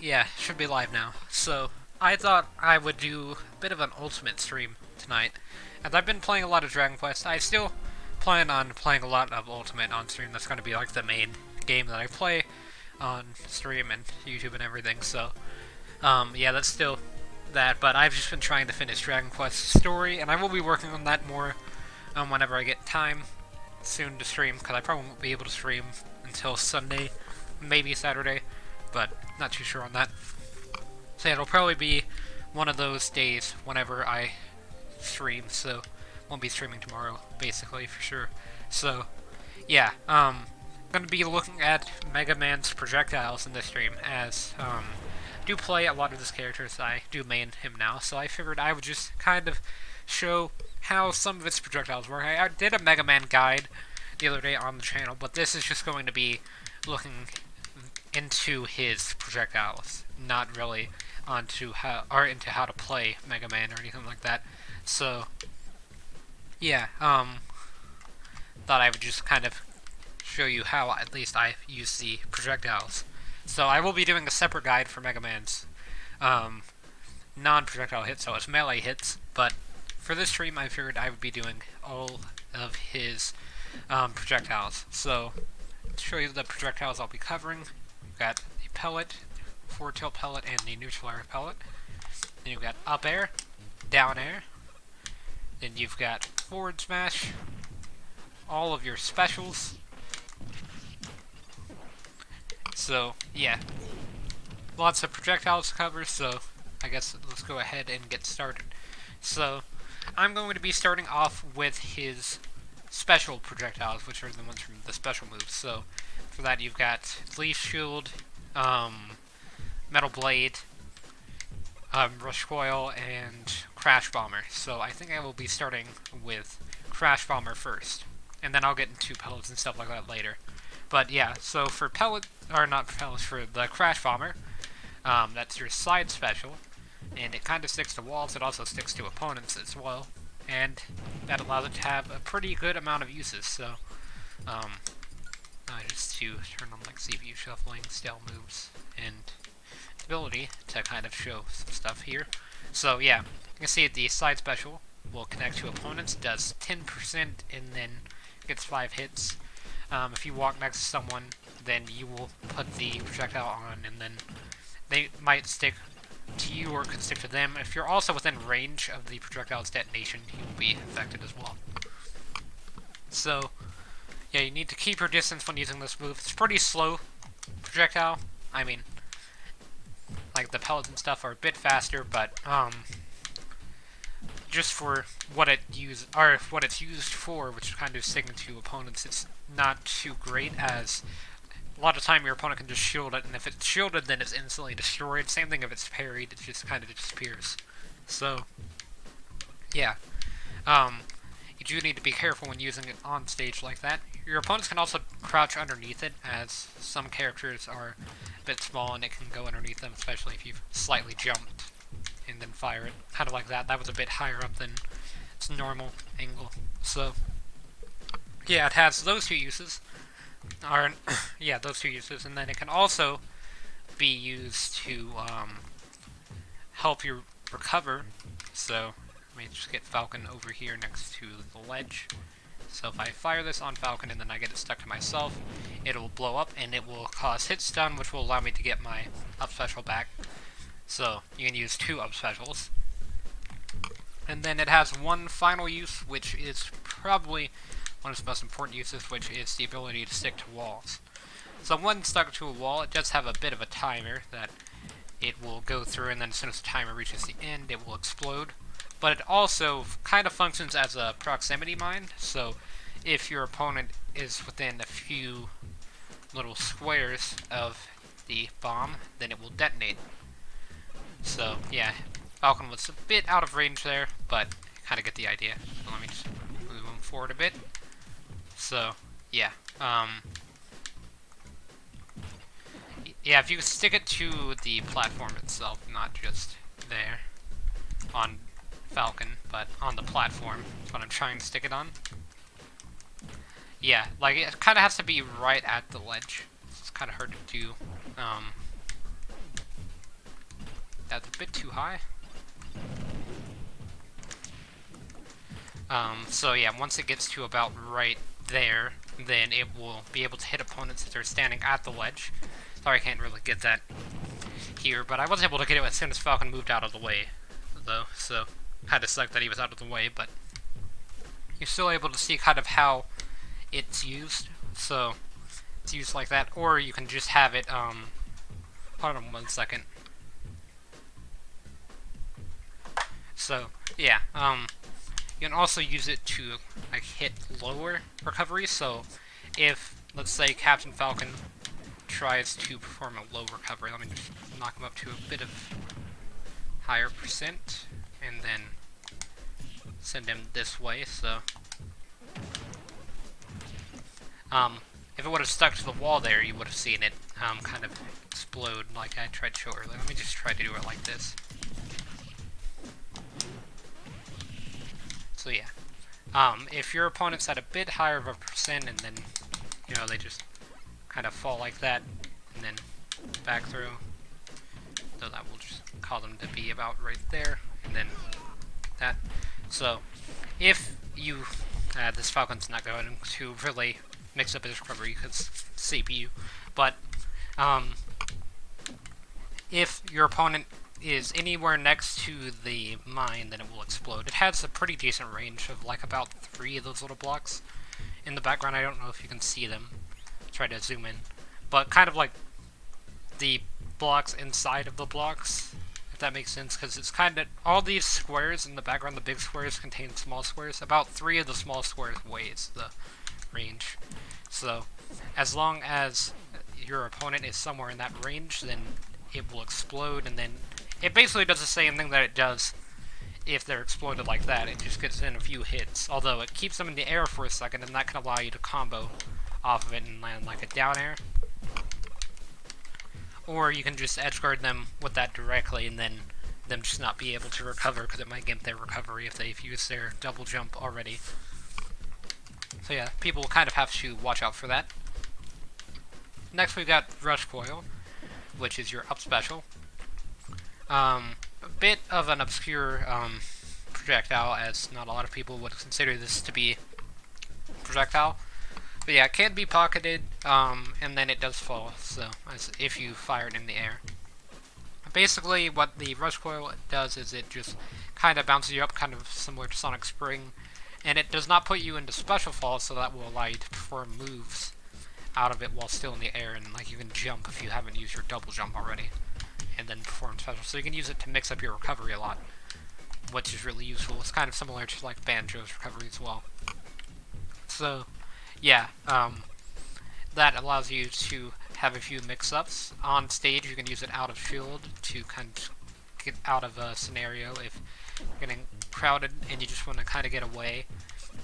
Yeah, should be live now. So, I thought I would do a bit of an ultimate stream tonight. And I've been playing a lot of Dragon Quest. I still plan on playing a lot of Ultimate on stream. That's going to be like the main game that I play on stream and YouTube and everything. So, yeah, that's still that. But I've just been trying to finish Dragon Quest story, and I will be working on that more whenever I get time soon to stream, because I probably won't be able to stream until Sunday, maybe Saturday, but not too sure on that. So yeah, it'll probably be one of those days whenever I stream, so won't be streaming tomorrow, basically, for sure. So, yeah, gonna be looking at Mega Man's projectiles in this stream, as, do play a lot of his characters. I do main him now, so I figured I would just kind of show how some of its projectiles work. I did a Mega Man guide the other day on the channel, but this is just going to be looking into his projectiles, not really onto how or into how to play Mega Man or anything like that. So yeah, thought I would just kind of show you how at least I use the projectiles. So I will be doing a separate guide for Mega Man's non-projectile hits, so it's melee hits. But for this stream, I figured I would be doing all of his projectiles. So to show you the projectiles I'll be covering, we've got the pellet, forward tilt pellet, and the neutral air pellet. Then you've got up air, down air. Then you've got forward smash, all of your specials. So yeah, lots of projectiles to cover, so I guess let's go ahead and get started. So I'm going to be starting off with his special projectiles, which are the ones from the special moves. So for that you've got Leaf Shield, Metal Blade, Rush Coil, and Crash Bomber. So I think I will be starting with Crash Bomber first, and then I'll get into pellets and stuff like that later. But yeah, so for pellet, or not for pellets, for the Crash Bomber, that's your side special, and it kind of sticks to walls. It also sticks to opponents as well, and that allows it to have a pretty good amount of uses. So, just to turn on like CPU shuffling, stale moves, and ability to kind of show some stuff here. So yeah, you can see the side special will connect to opponents, does 10%, and then gets 5 hits. If you walk next to someone, then you will put the projectile on, and then they might stick to you or could stick to them. If you're also within range of the projectile's detonation, you will be affected as well. So, yeah, you need to keep your distance when using this move. It's pretty slow projectile. I mean, like the pellets and stuff are a bit faster, but just for what it's used for, which is kind of sticking to opponents, it's not too great, as a lot of time your opponent can just shield it, and if it's shielded, then it's instantly destroyed. Same thing if it's parried, it just kind of disappears. So, yeah. You do need to be careful when using it on stage like that. Your opponents can also crouch underneath it, as some characters are a bit small and it can go underneath them, especially if you've slightly jumped and then fire it. Kind of like that. That was a bit higher up than its normal angle. So, yeah, it has those two uses. Yeah, those two uses, and then it can also be used to help you recover. So let me just get Falcon over here next to the ledge. So if I fire this on Falcon and then I get it stuck to myself, it will blow up and it will cause hit stun, which will allow me to get my up special back. So you can use 2 up specials. And then it has one final use, which is probably one of its most important uses, which is the ability to stick to walls. So when stuck to a wall, it does have a bit of a timer that it will go through, and then as soon as the timer reaches the end, it will explode. But it also kind of functions as a proximity mine, so if your opponent is within a few little squares of the bomb, then it will detonate. So yeah, Falcon was a bit out of range there, but kind of get the idea. So let me just move him forward a bit. So yeah, yeah, if you stick it to the platform itself, not just there on Falcon, but on the platform, that's what I'm trying to stick it on. Yeah, like it kind of has to be right at the ledge. It's kind of hard to do. a bit too high. So yeah, once it gets to about right there, then it will be able to hit opponents if they're standing at the ledge. Sorry, I can't really get that here, but I was able to get it as soon as Falcon moved out of the way, though, so had to select that he was out of the way, but you're still able to see kind of how it's used. So it's used like that, or you can just have it, hold on 1 second. So, yeah, you can also use it to, like, hit lower recovery. So if, let's say, Captain Falcon tries to perform a low recovery, let me just knock him up to a bit of higher percent, and then send him this way, so if it would have stuck to the wall there, you would have seen it kind of explode like I tried to show earlier. Let me just try to do it like this. So yeah, if your opponent's at a bit higher of a percent, and then, you know, they just kind of fall like that, and then back through, so that will just cause them to be about right there, and then that. So if you, this Falcon's not going to really mix up his recovery because CPU, but if your opponent is anywhere next to the mine, then it will explode. It has a pretty decent range of like about 3 of those little blocks. In the background, I don't know if you can see them. Try to zoom in. But kind of like the blocks inside of the blocks, if that makes sense, because it's kind of, all these squares in the background, the big squares contain small squares. About 3 of the small squares weighs the range. So, as long as your opponent is somewhere in that range, then it will explode, and then it basically does the same thing that it does if they're exploded like that. It just gets in a few hits, although it keeps them in the air for a second, and that can allow you to combo off of it and land like a down air. Or you can just edge guard them with that directly, and then them just not be able to recover, because it might gimp their recovery if they've used their double jump already. So yeah, people kind of have to watch out for that. Next we've got Rush Coil, which is your up special. A bit of an obscure projectile, as not a lot of people would consider this to be projectile. But yeah, it can be pocketed, and then it does fall, so as if you fire it in the air. Basically, what the Rush Coil does is it just kind of bounces you up, kind of similar to Sonic Spring, and it does not put you into special fall, so that will allow you to perform moves out of it while still in the air, and like you can jump if you haven't used your double jump already, and then perform special. So you can use it to mix up your recovery a lot, which is really useful. It's kind of similar to like Banjo's recovery as well. So yeah, that allows you to have a few mix-ups. On stage, you can use it out of shield to kind of get out of a scenario. If you're getting crowded and you just want to kind of get away,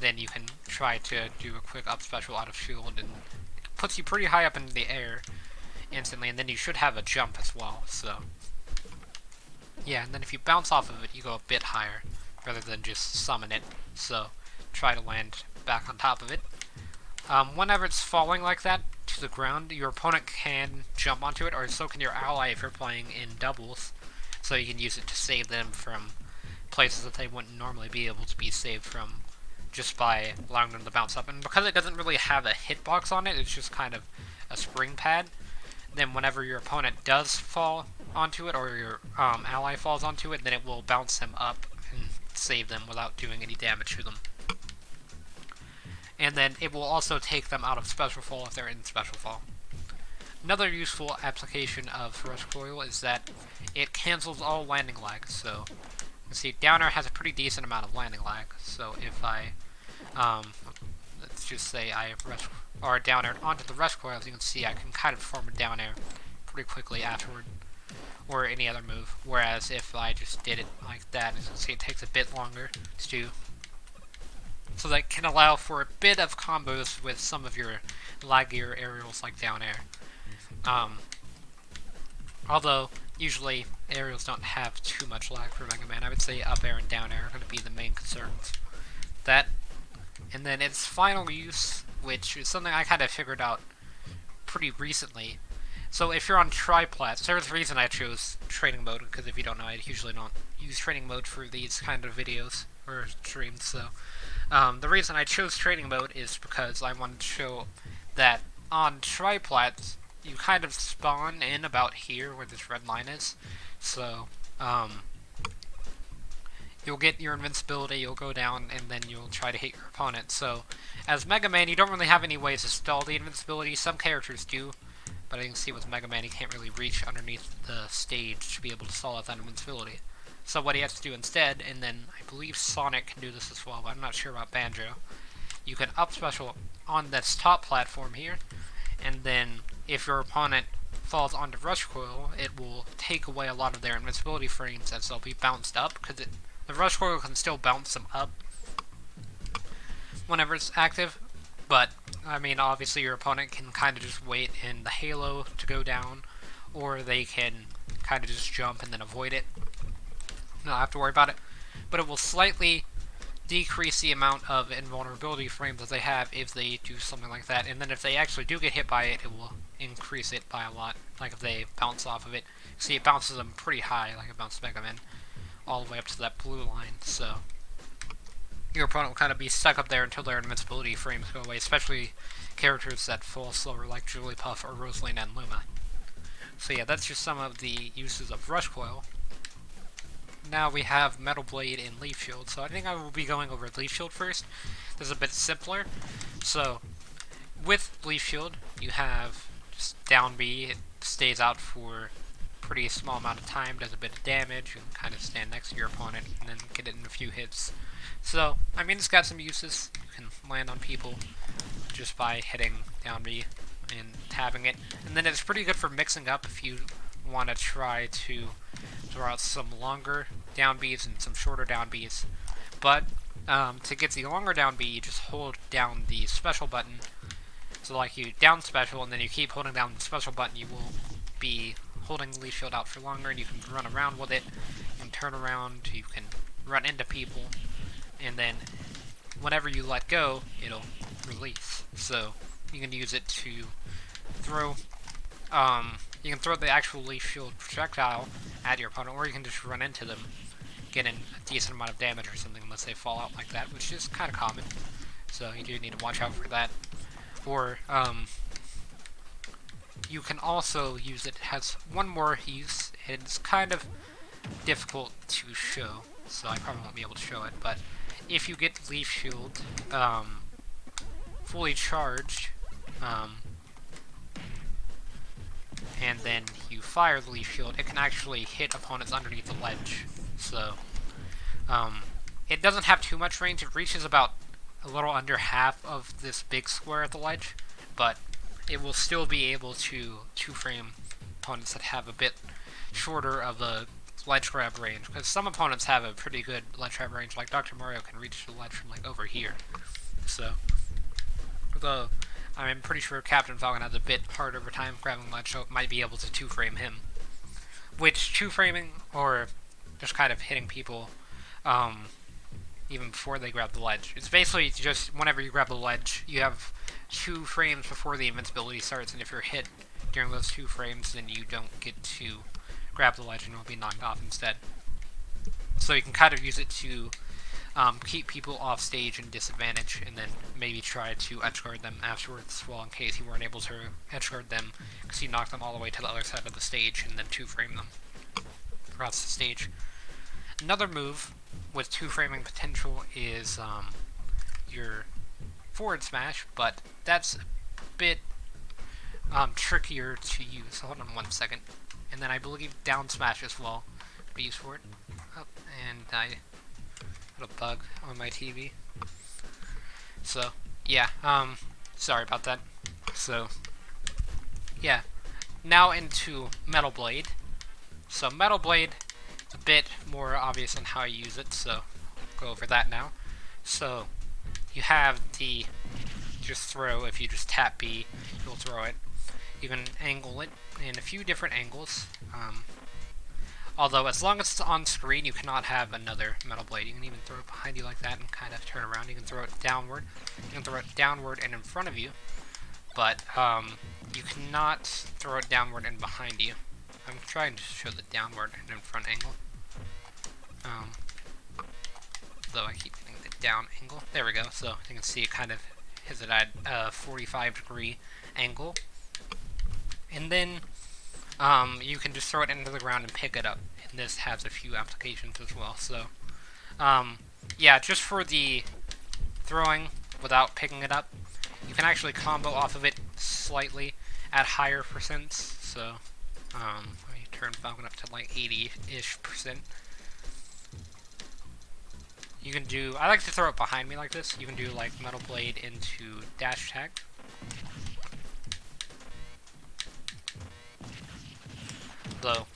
then you can try to do a quick up special out of shield, and it puts you pretty high up in the air instantly, and then you should have a jump as well. So yeah, and then if you bounce off of it, you go a bit higher rather than just summon it. So try to land back on top of it. Whenever it's falling like that to the ground, your opponent can jump onto it, or so can your ally if you're playing in doubles. So you can use it to save them from places that they wouldn't normally be able to be saved from, just by allowing them to bounce up. And because it doesn't really have a hitbox on it, it's just kind of a spring pad, then whenever your opponent does fall onto it, or your ally falls onto it, then it will bounce them up and save them without doing any damage to them. And then it will also take them out of special fall if they're in special fall. Another useful application of Rush Coil is that it cancels all landing lag. So you can see Downer has a pretty decent amount of landing lag. So if I, let's just say I rush or down air onto the Rush Coil, as you can see, I can kind of perform a down air pretty quickly afterward, or any other move. Whereas if I just did it like that, as you can see, it takes a bit longer to do. So that can allow for a bit of combos with some of your laggier aerials like down air. Although, usually, aerials don't have too much lag for Mega Man. I would say up air and down air are going to be the main concerns. That, and then its final use, which is something I kind of figured out pretty recently, So if you're on triplats, there's a reason I chose training mode, because if you don't know, I usually don't use training mode for these kind of videos or streams. So the reason I chose training mode is because I wanted to show that on triplats, you kind of spawn in about here where this red line is. So you'll get your invincibility, you'll go down, and then you'll try to hit your opponent. So as Mega Man, you don't really have any ways to stall the invincibility. Some characters do, but I can see with Mega Man, he can't really reach underneath the stage to be able to stall out that invincibility. So what he has to do instead, and then I believe Sonic can do this as well, but I'm not sure about Banjo, you can up special on this top platform here, and then if your opponent falls onto Rush Coil, it will take away a lot of their invincibility frames as they'll be bounced up, because the Rush Coil can still bounce them up whenever it's active, but, I mean, obviously your opponent can kind of just wait in the halo to go down, or they can kind of just jump and then avoid it. Not have to worry about it, but it will slightly decrease the amount of invulnerability frames that they have if they do something like that, and then if they actually do get hit by it, it will increase it by a lot, like if they bounce off of it. See, it bounces them pretty high, like it bounces Mega Man, all the way up to that blue line, so your opponent will kind of be stuck up there until their invincibility frames go away, especially characters that fall slower like Jigglypuff or Rosaline and Luma. So yeah, that's just some of the uses of Rush Coil. Now we have Metal Blade and Leaf Shield, so I think I will be going over Leaf Shield first. This is a bit simpler. So, with Leaf Shield, you have just down B, it stays out for a pretty small amount of time, does a bit of damage, you can kind of stand next to your opponent and then get it in a few hits. So, I mean, it's got some uses. You can land on people just by hitting down B and tabbing it. And then it's pretty good for mixing up if you want to try to throw out some longer down Bs and some shorter down Bs. But to get the longer down B, you just hold down the special button. So like you down special and then you keep holding down the special button, you will be holding the Leaf Shield out for longer, and you can run around with it, you can turn around, you can run into people, and then whenever you let go, it'll release. So you can use it to throw you can throw the actual Leaf Shield projectile at your opponent, or you can just run into them, get in a decent amount of damage or something, unless they fall out like that, which is kind of common. So you do need to watch out for that. Or, you can also use it. It has one more use. It's kind of difficult to show, so I probably won't be able to show it, but if you get Leaf Shield fully charged, and then you fire the Leaf Shield, it can actually hit opponents underneath the ledge. So, it doesn't have too much range. It reaches about a little under half of this big square at the ledge, but it will still be able to two-frame opponents that have a bit shorter of a ledge grab range, because some opponents have a pretty good ledge grab range, like Dr. Mario can reach the ledge from like over here. So, though I'm pretty sure Captain Falcon has a bit harder of a time grabbing ledge, so it might be able to two-frame him. Which two-framing, or just kind of hitting people, even before they grab the ledge, it's basically just whenever you grab the ledge, you have 2 frames before the invincibility starts, and if you're hit during those 2 frames, then you don't get to grab the ledge and you'll be knocked off instead. So you can kind of use it to keep people off stage and disadvantage, and then maybe try to edgeguard them afterwards, well, in case you weren't able to edgeguard them, because you knocked them all the way to the other side of the stage, and then two-frame them across the stage. Another move with two-framing potential is your forward smash, but that's a bit trickier to use. Hold on 1 second. And then I believe down smash as well could be used for it. Oh, and I got a bug on my TV. So, yeah, sorry about that. So, yeah. Now into Metal Blade. So Metal Blade is a bit more obvious on how I use it, so I'll go over that now. So, you have the just throw. If you just tap B, you'll throw it. You can angle it in a few different angles. Although, as long as it's on screen, you cannot have another Metal Blade. You can even throw it behind you like that and kind of turn around. You can throw it downward. You can throw it downward and in front of you. but you cannot throw it downward and behind you. I'm trying to show the downward and in front angle. Though I keep getting the down angle. There we go. So you can see it kind of hits it at a 45-degree angle. And then you can just throw it into the ground and pick it up. And this has a few applications as well. So, yeah, just for the throwing without picking it up, you can actually combo off of it slightly at higher percents. So, let me turn Falcon up to like 80-ish%. You can do, I like to throw it behind me like this. You can do like Metal Blade into dash attack. Though,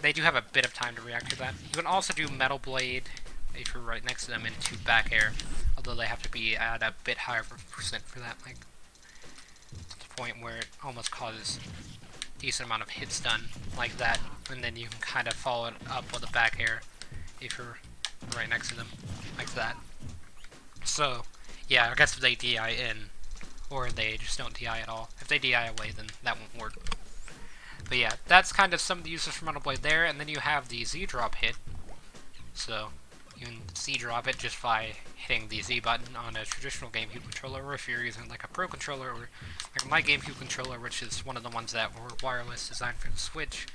they do have a bit of time to react to that. You can also do Metal Blade, if you're right next to them, into back air. Although they have to be at a bit higher percent for that, like, to the point where it almost causes a decent amount of hits done, like that. And then you can kind of follow it up with a back air, if you're right next to them, like that. So, yeah, I guess if they DI in, or they just don't DI at all. If they DI away, then that won't work. But yeah, that's kind of some of the uses for Metal Blade there, and then you have the Z-drop hit. So, you can Z-drop it just by hitting the Z button on a traditional GameCube controller, or if you're using like a Pro controller, or like my GameCube controller, which is one of the ones that were wireless designed for the Switch,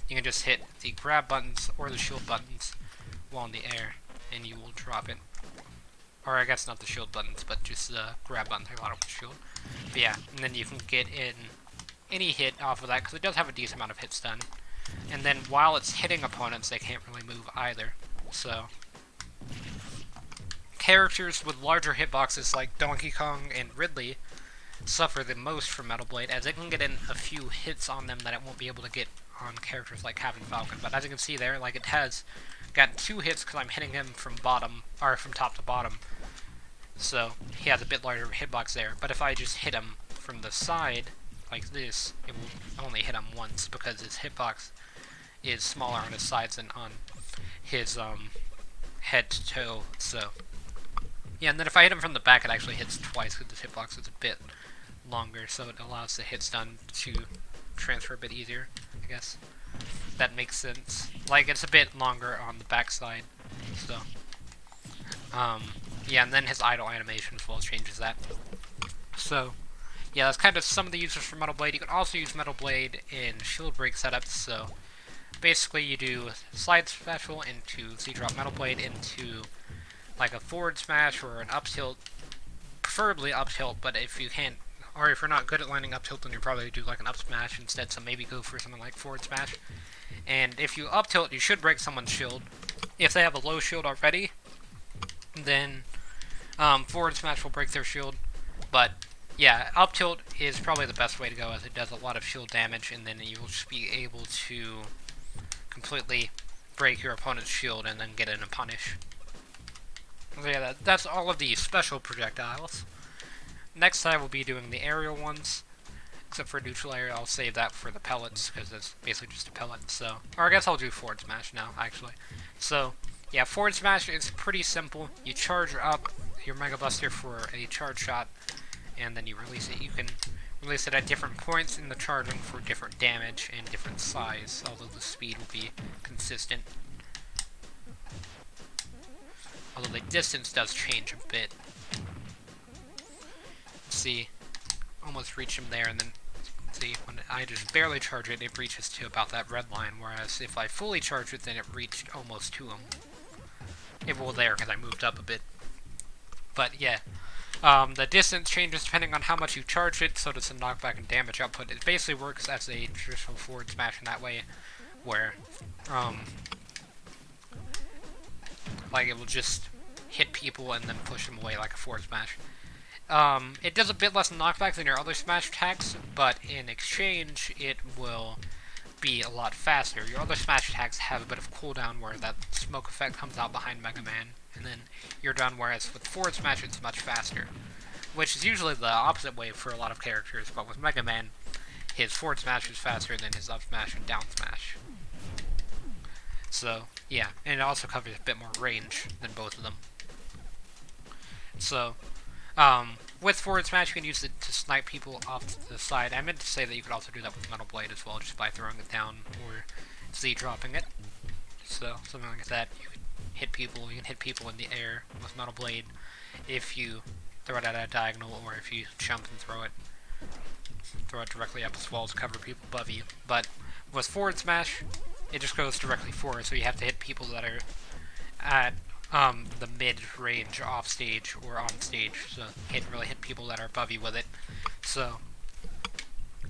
you can just hit the grab buttons or the shield buttons while in the air, and you will drop it. Or I guess not the shield buttons, but just the grab buttons. I thought it was shield. But yeah, and then you can get in any hit off of that, because it does have a decent amount of hits done. And then while it's hitting opponents, they can't really move either. So, characters with larger hitboxes like Donkey Kong and Ridley suffer the most from Metal Blade, as it can get in a few hits on them that it won't be able to get on characters like Captain Falcon. But as you can see there, like, it has gotten 2 hits because I'm hitting him from top to bottom. So he has a bit larger hitbox there. But if I just hit him from the side like this, it will only hit him once because his hitbox is smaller on his sides than on his head to toe. So yeah, and then if I hit him from the back, it actually hits twice because his hitbox is a bit longer, so it allows the hits done to transfer a bit easier, I guess. That makes sense. Like, it's a bit longer on the backside, so yeah, and then his idle animation as well changes that. So yeah, that's kind of some of the uses for Metal Blade. You can also use Metal Blade in shield break setups, so basically you do slide special into Z-drop Metal Blade into like a forward smash or an up tilt, preferably up tilt, but if you can't, or if you're not good at landing up tilt, then you probably do like an up smash instead, so maybe go for something like forward smash. And if you up tilt, you should break someone's shield. If they have a low shield already, then forward smash will break their shield. But yeah, up tilt is probably the best way to go, as it does a lot of shield damage, and then you will just be able to completely break your opponent's shield and then get in a punish. So yeah, that's all of the special projectiles. Next I will be doing the aerial ones, except for neutral area. I'll save that for the pellets, because it's basically just a pellet, so... Or I guess I'll do forward smash now, actually. So, yeah, forward smash is pretty simple. You charge up your Mega Buster for a charge shot, and then you release it. You can release it at different points in the charging for different damage and different size, although the speed will be consistent. Although the distance does change a bit. Let's see, almost reach him there, and then see, when I just barely charge it, it reaches to about that red line, whereas if I fully charge it, then it reached almost to him. It will there, because I moved up a bit. But yeah, the distance changes depending on how much you charge it, so does the knockback and damage output. It basically works as a traditional forward smash in that way, where, like, it will just hit people and then push them away like a forward smash. It does a bit less knockback than your other smash attacks, but in exchange, it will be a lot faster. Your other smash attacks have a bit of cooldown where that smoke effect comes out behind Mega Man, and then you're done, whereas with forward smash, it's much faster. Which is usually the opposite way for a lot of characters, but with Mega Man, his forward smash is faster than his up smash and down smash. So, yeah, and it also covers a bit more range than both of them. So, with forward smash, you can use it to snipe people off to the side. I meant to say that you could also do that with Metal Blade as well, just by throwing it down or Z dropping it. So, something like that. You can hit people. You can hit people in the air with Metal Blade if you throw it at a diagonal, or if you jump and throw it directly up as well to cover people above you. But with forward smash, it just goes directly forward, so you have to hit people that are at the mid-range off stage or on stage, so you can't really hit people that are above you with it. So,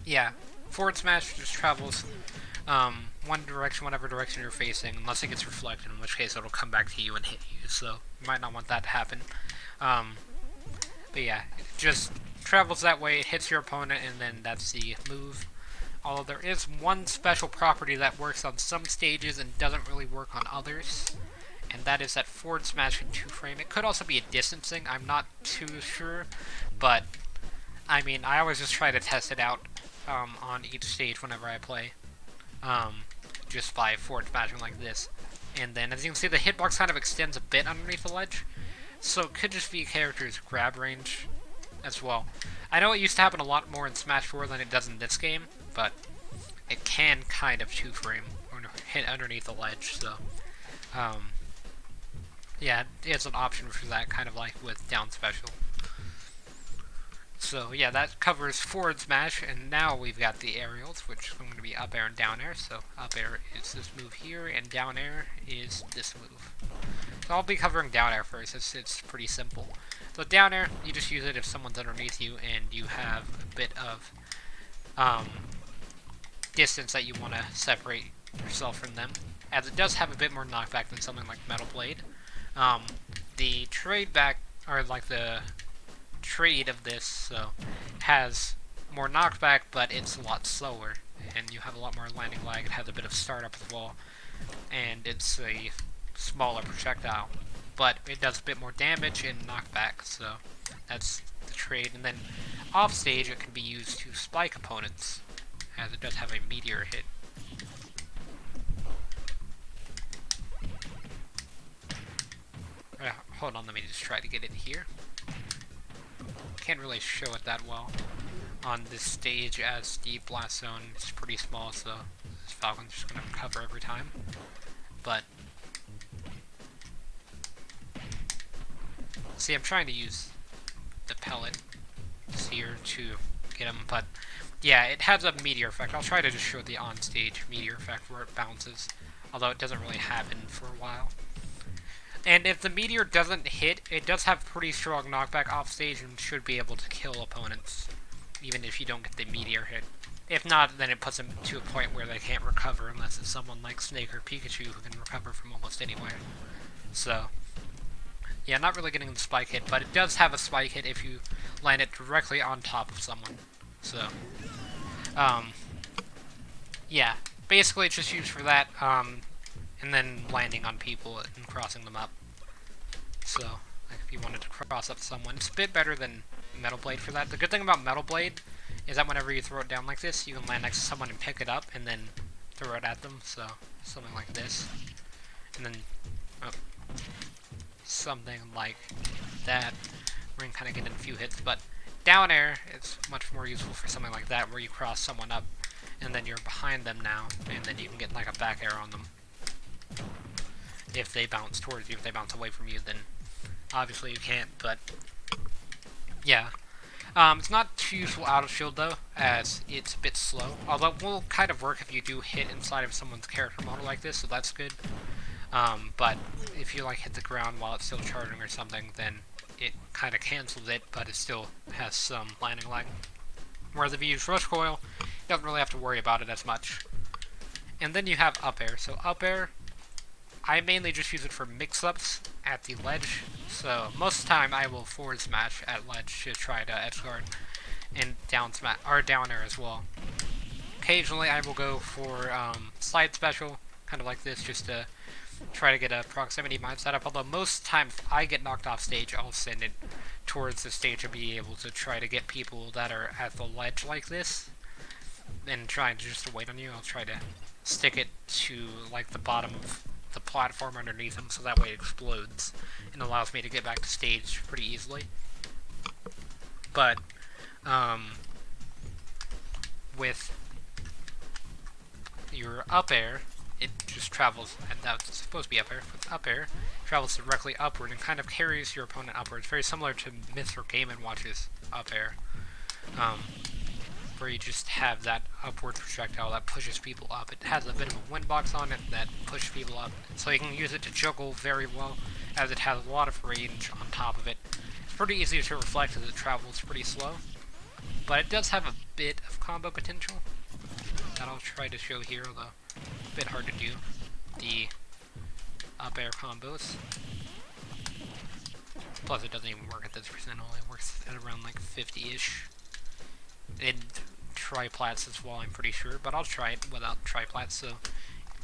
yeah, forward smash just travels one direction, whatever direction you're facing, unless it gets reflected, in which case it'll come back to you and hit you, so you might not want that to happen. But yeah, it just travels that way, it hits your opponent, and then that's the move. Although there is one special property that works on some stages and doesn't really work on others, and that is that forward smash in 2-frame. It could also be a distancing, I'm not too sure, but I mean, I always just try to test it out on each stage whenever I play, just by forward smashing like this. And then, as you can see, the hitbox kind of extends a bit underneath the ledge, so it could just be a character's grab range as well. I know it used to happen a lot more in Smash 4 than it does in this game, but it can kind of 2-frame or hit underneath the ledge, so yeah, it's an option for that, kind of like with down special. So yeah, that covers forward smash, and now we've got the aerials, which is going to be up air and down air. So up air is this move here, and down air is this move. So I'll be covering down air first, it's pretty simple. So down air, you just use it if someone's underneath you and you have a bit of distance that you want to separate yourself from them, as it does have a bit more knockback than something like Metal Blade. The trade back, or like the trade of this, so has more knockback, but it's a lot slower, and you have a lot more landing lag. It has a bit of startup as well, and it's a smaller projectile, but it does a bit more damage and knockback, so that's the trade. And then off stage, it can be used to spike opponents, as it does have a meteor hit. Hold on, let me just try to get it here. Can't really show it that well on this stage, as the blast zone is pretty small, so this Falcon's just going to recover every time. But see, I'm trying to use the pellet here to get him, but yeah, it has a meteor effect. I'll try to just show the on-stage meteor effect where it bounces, although it doesn't really happen for a while. And if the meteor doesn't hit, it does have pretty strong knockback off stage and should be able to kill opponents, even if you don't get the meteor hit. If not, then it puts them to a point where they can't recover, unless it's someone like Snake or Pikachu who can recover from almost anywhere. So, yeah, not really getting the spike hit, but it does have a spike hit if you land it directly on top of someone. So, yeah, basically it's just used for that, and then landing on people and crossing them up. So, like if you wanted to cross up someone, it's a bit better than Metal Blade for that. The good thing about Metal Blade is that whenever you throw it down like this, you can land next to someone and pick it up and then throw it at them. So, something like this. And then, something like that. We're gonna kind of get in a few hits, but down air, it's much more useful for something like that, where you cross someone up and then you're behind them now, and then you can get like a back air on them. If they bounce towards you, if they bounce away from you, then obviously you can't, but yeah. It's not too useful out of shield though, as it's a bit slow, although it will kind of work if you do hit inside of someone's character model like this, so that's good. But if you like hit the ground while it's still charging or something, then it kind of cancels it, but it still has some landing lag. Whereas if you use Rush Coil, you don't really have to worry about it as much. And then you have up air. So up air, I mainly just use it for mix-ups at the ledge. So most of the time I will forward smash at ledge to try to edge guard, and down smash or down air as well. Occasionally I will go for slide special, kind of like this, just to try to get a proximity mine setup. Although most times if I get knocked off stage, I'll send it towards the stage and be able to try to get people that are at the ledge like this, and trying to just wait on you. I'll try to stick it to like the bottom of the platform underneath them, so that way it explodes and allows me to get back to stage pretty easily. but with your up air, it just travels, and that's supposed to be up air. With up air, travels directly upward and kind of carries your opponent upwards. Very similar to Mr. Game & Watch's up air, where you just have that upward projectile that pushes people up. It has a bit of a wind box on it that pushes people up, so you can use it to juggle very well, as it has a lot of range on top of it. It's pretty easy to reflect as it travels pretty slow, but it does have a bit of combo potential that I'll try to show here, although a bit hard to do. The up air combos. Plus it doesn't even work at this percent, only works at around like 50-ish. In triplats as well, I'm pretty sure, but I'll try it without triplats. So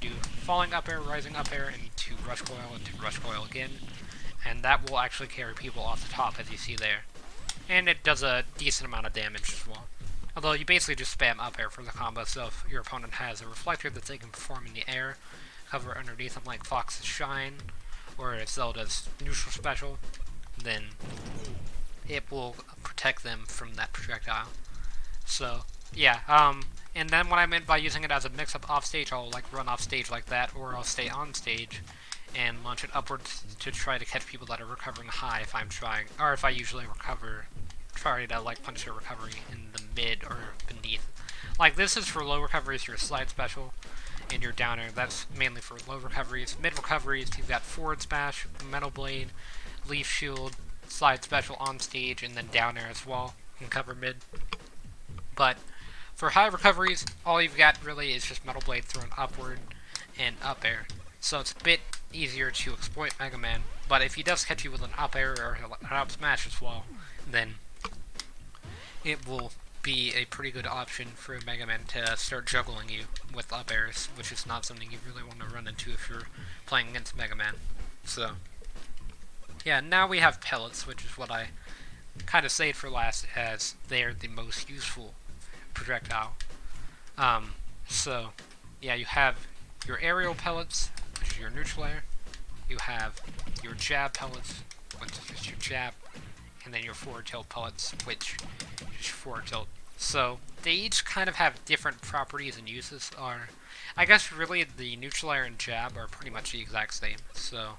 do falling up air, rising up air, into rush coil again, and that will actually carry people off the top, as you see there. And it does a decent amount of damage as well. Although you basically just spam up air for the combo, so if your opponent has a reflector that they can perform in the air, cover underneath them like Fox's Shine, or if Zelda's neutral special, then it will protect them from that projectile. So, yeah, and then what I meant by using it as a mix-up off-stage, I'll like run off-stage like that, or I'll stay on-stage and launch it upwards to try to catch people that are recovering high if I'm trying, or if I usually try to like punch their recovery in the mid or beneath. Like this is for low recoveries, your slide special, and your down air, that's mainly for low recoveries. Mid recoveries, you've got forward smash, metal blade, leaf shield, slide special on stage, and then down air as well, can cover mid. But for high recoveries, all you've got really is just metal blade thrown upward and up air. So it's a bit easier to exploit Mega Man, but if he does catch you with an up air or an up smash as well, then it will be a pretty good option for Mega Man to start juggling you with up airs, which is not something you really want to run into if you're playing against Mega Man. So, yeah, now we have pellets, which is what I kind of saved for last, as they're the most useful projectile. So, yeah, you have your aerial pellets, which is your neutral air. You have your jab pellets, which is just your jab, and then your forward tilt pellets, which is forward tilt. So they each kind of have different properties and uses. I guess really the neutral air and jab are pretty much the exact same. So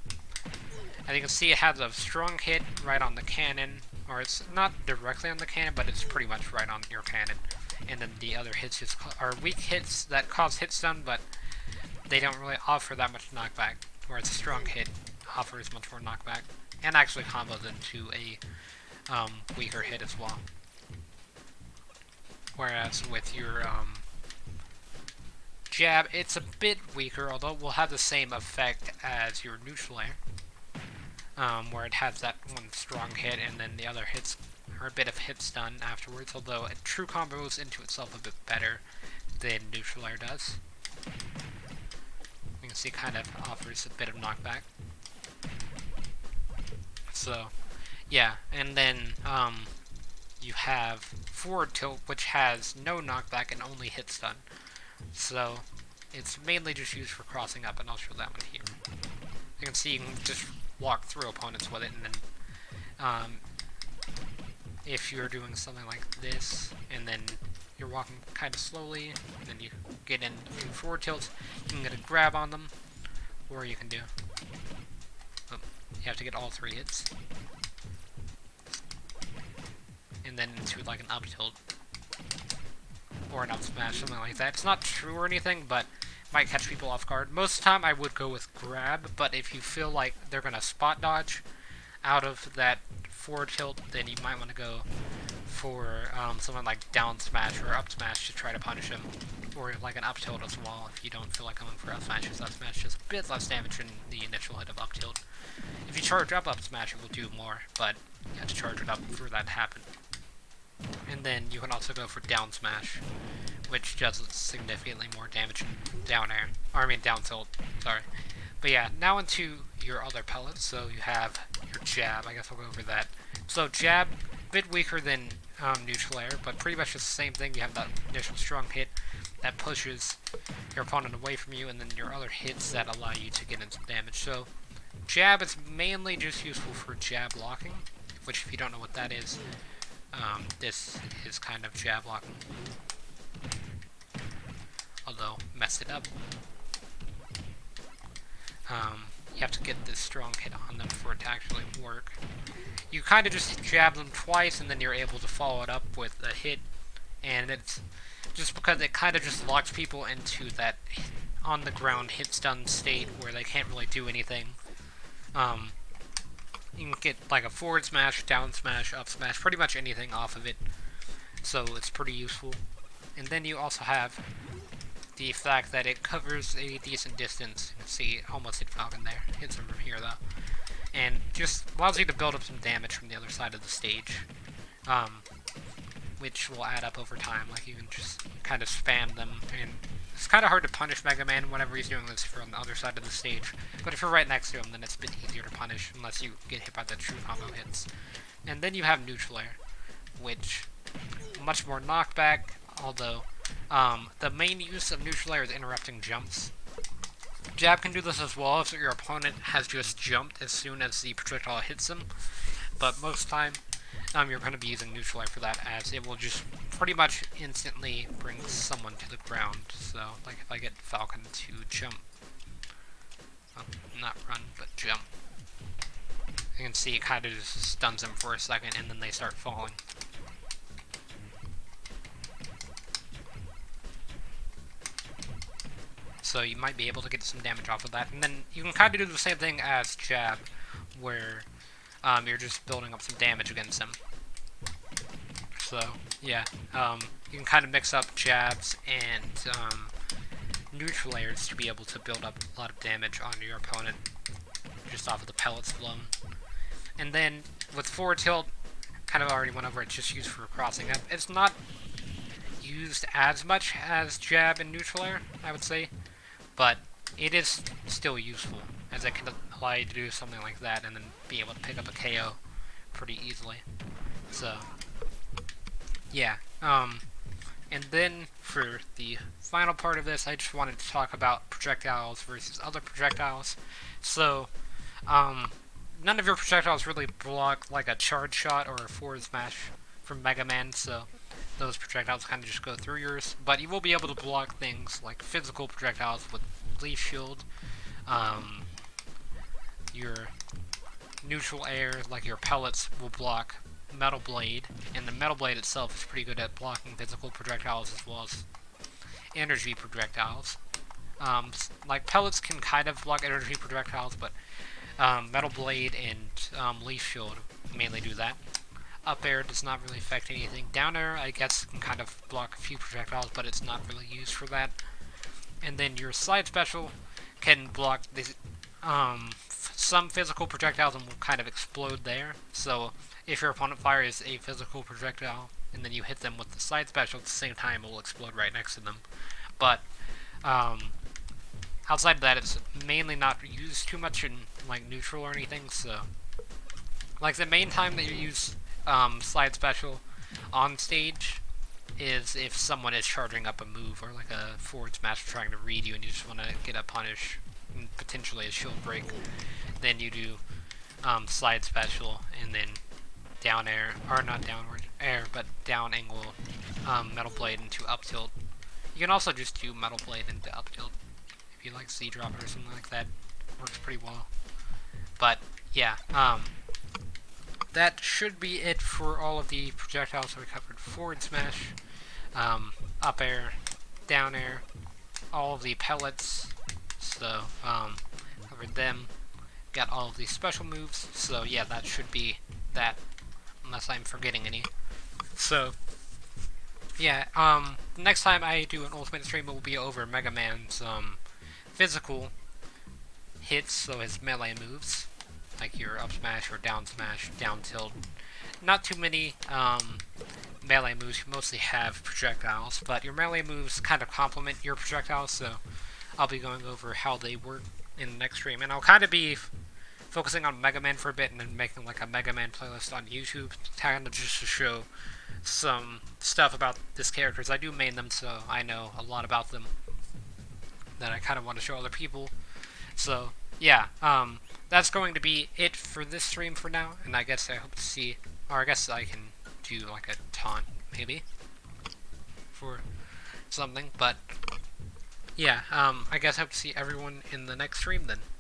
as you can see, it has a strong hit right on the cannon, or it's not directly on the cannon, but it's pretty much right on your cannon. And then the other hits just are weak hits that cause hit stun, but they don't really offer that much knockback. Whereas a strong hit offers much more knockback, and actually combos into a weaker hit as well. Whereas with your jab, it's a bit weaker, although it will have the same effect as your neutral air, where it has that one strong hit, and then the other hits are a bit of hit stun afterwards, although it true combos into itself a bit better than neutral air does. You can see it kind of offers a bit of knockback. So, yeah, and then you have forward tilt, which has no knockback and only hit stun. So it's mainly just used for crossing up, and I'll show that one here. You can see you can just walk through opponents with it, and then if you're doing something like this, and then you're walking kind of slowly, and then you get in forward tilts, you can get a grab on them, or you can do, you have to get all three hits, and then into like an up tilt, or an up smash, something like that. It's not true or anything, but might catch people off guard. Most of the time I would go with grab, but if you feel like they're going to spot dodge out of that forward tilt, then you might want to go for something like down smash or up smash to try to punish him, or like an up tilt as well if you don't feel like going for up smash, because up smash does a bit less damage than the initial hit of up tilt. If you charge up smash, it will do more, but you have to charge it up for that to happen. And then you can also go for down smash, which does significantly more damage than down air, or I mean down tilt, sorry. But yeah, now into your other pellets. So you have your jab, I guess I'll go over that. So jab, a bit weaker than neutral air, but pretty much the same thing. You have that initial strong hit that pushes your opponent away from you, and then your other hits that allow you to get in some damage. So jab is mainly just useful for jab blocking, which if you don't know what that is, This is kind of jab blocking, although messed it up. You have to get this strong hit on them for it to actually work. You kind of just jab them twice, and then you're able to follow it up with a hit, and it's just because it kind of just locks people into that on-the-ground hit-stun state where they can't really do anything. You can get like a forward smash, down smash, up smash, pretty much anything off of it, so it's pretty useful. And then you also have the fact that it covers a decent distance. You can see it almost hit Falcon there. Hits him from here though. And just allows you to build up some damage from the other side of the stage. Which will add up over time. Like you can just kind of spam them, and it's kind of hard to punish Mega Man whenever he's doing this from the other side of the stage. But if you're right next to him, then it's a bit easier to punish, unless you get hit by the true combo hits. And then you have Neutral Air, which much more knockback, although the main use of Neutral Air is interrupting jumps. Jab can do this as well if your opponent has just jumped as soon as the projectile hits them, but most time you're going to be using Neutral Air for that, as it will just pretty much instantly bring someone to the ground. So, like if I get Falcon to jump, well, not run, but jump, you can see it kind of just stuns them for a second, and then they start falling. So you might be able to get some damage off of that. And then you can kind of do the same thing as jab, where you're just building up some damage against them. So, yeah, you can kind of mix up jabs and neutral airs to be able to build up a lot of damage onto your opponent, just off of the pellets alone. And then, with forward tilt, kind of already went over, it's just used for crossing up. It's not used as much as jab and neutral air, I would say, but it is still useful, as it can allow you to do something like that and then be able to pick up a KO pretty easily. So, yeah. And then for the final part of this, I just wanted to talk about projectiles versus other projectiles. So, none of your projectiles really block like a charge shot or a forward smash from Mega Man, so those projectiles kind of just go through yours. But you will be able to block things like physical projectiles with Leaf Shield, your neutral air, like your pellets, will block Metal Blade, and the Metal Blade itself is pretty good at blocking physical projectiles as well as energy projectiles. Like pellets can kind of block energy projectiles, but Metal Blade and Leaf Shield mainly do that. Up air does not really affect anything. Down air, I guess, can kind of block a few projectiles, but it's not really used for that. And then your slide special can block the, some physical projectiles and will kind of explode there. So if your opponent fires a physical projectile and then you hit them with the slide special at the same time, it will explode right next to them. But outside of that, it's mainly not used too much in like neutral or anything. So like the main time that you use slide special on stage is if someone is charging up a move or like a forward smash trying to read you and you just want to get a punish and potentially a shield break. Then you do slide special and then down air, or not downward air, but down angle Metal Blade into up tilt. You can also just do Metal Blade into up tilt if you like Z drop or something like that. Works pretty well. But yeah, that should be it for all of the projectiles we covered. Forward smash, up air, down air, all of the pellets, so covered them, got all of these special moves, so yeah, that should be that, unless I'm forgetting any. So, yeah, the next time I do an Ultimate stream, it will be over Mega Man's physical hits, so his melee moves, like your up smash or down tilt. Not too many melee moves, you mostly have projectiles, but your melee moves kind of complement your projectiles, so I'll be going over how they work in the next stream. And I'll kind of be focusing on Mega Man for a bit and then making like a Mega Man playlist on YouTube, kind of just to show some stuff about this character. I do main them, so I know a lot about them that I kind of want to show other people. So, yeah, that's going to be it for this stream for now, and I guess I hope to see, or I guess I can do like a taunt, maybe, for something. But yeah, I guess I hope to see everyone in the next stream then.